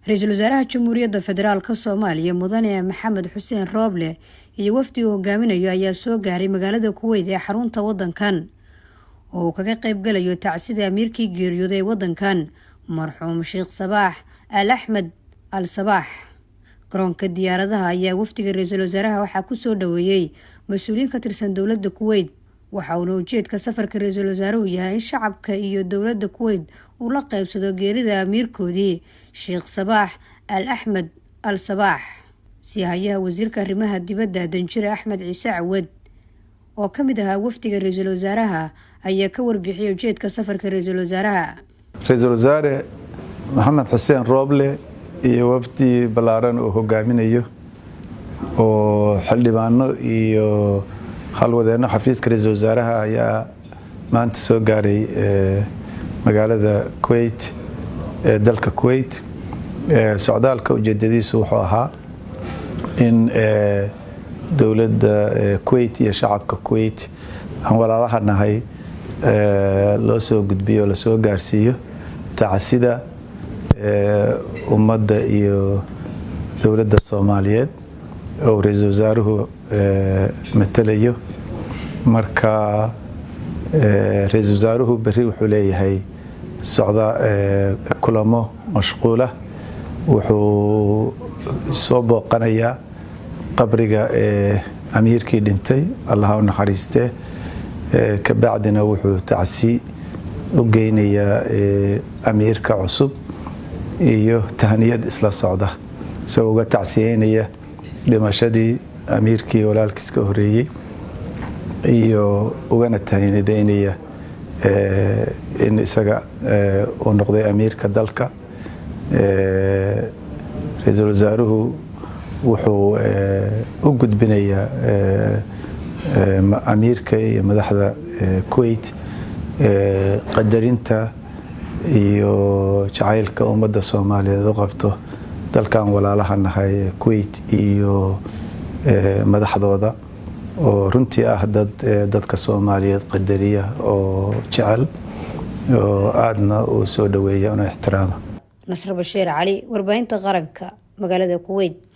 رئيس الوزراء جمهورية فدرالka Soomaaliya mudane Maxamed Xuseen Rooble iyo wafdi uu hogaaminayo ayaa soo gaaray magaalada Kuwait ee xarunta wadankan oo kaga qayb galayo tacsida amiirkii geeriyooday wadankan marxuum Sheikh Sabaax Al Ahmed Al Sabaax. garoonka diyaaradaha ayaa wafdiga ra'iisul wasaaraha waxaa ku soo dhaweeyay mas'uuliyiin ka tirsan dawladda Kuwait. waxa uu ujeedka safarka ra'iisul wasaaruhu yahay in shacabka iyo dawladda Kuwait uu la qaybsado geerida amiirkoodii Sheikh Sabaax Al Ahmed Al Sabaax. siyahayaha wasiirka arrimaha dibadda Danjire Axmed Ciise Cawad oo ka mid ahaa wafdiga ra'iisul wasaaraha ayaa ka warbixiyay ujeedka safarka ra'iisul wasaaraha. ra'iisul wasaare Maxamed Xuseen Rooble iyo wafdi balaaran oo hogaaminayo oo xildhibaano iyo halwadeeno xafiiska ra'iisul wasaaraha ayaa maanta soo gaaray magaalada Kuwait dalka Kuwait. socdaalka ujeedadiisu wuxuu ahaa in dawladda Kuwait iyo shacabka Kuwait aan walaalaha nahay loo soo gudbiyo la soo gaarsiiyo tacsida ummadda iyo dawladda Soomaaliyeed oo ra'iisul wasaaruhu matalayo. marka ra'iisul wasaaruhu bari wuxuu leeyahay socda kulamo mashquula wuxuu soo booqanayaa qabriga amiirkii dhintay Allah u naxariiste ka bacdina wuxuu tacsi u geynayaa amiirka cusub iyo tahniyad isla socda soo uga tacsiyeynaya dhimashadii amiirkii walaalkiis ka horeeyay iyo ugana tahniyadeynaya in isaga uu noqday amiirka dalka. ra'iisul wasaaruhu wuxuu u gudbinayaa amiirka iyo madaxda Kuwait qadarinta iyo jacaylka ummadda Soomaaliyeed u qabto dalkan walaalaha nahay Kuwait iyo madaxdooda oo runtii ah dadka Soomaaliyeed qadariya oo jecel oo aadna u soo dhaweeya una ixtiraama. Nasr Bashiir Cali warbaahinta qaranka magaalada Kuwait.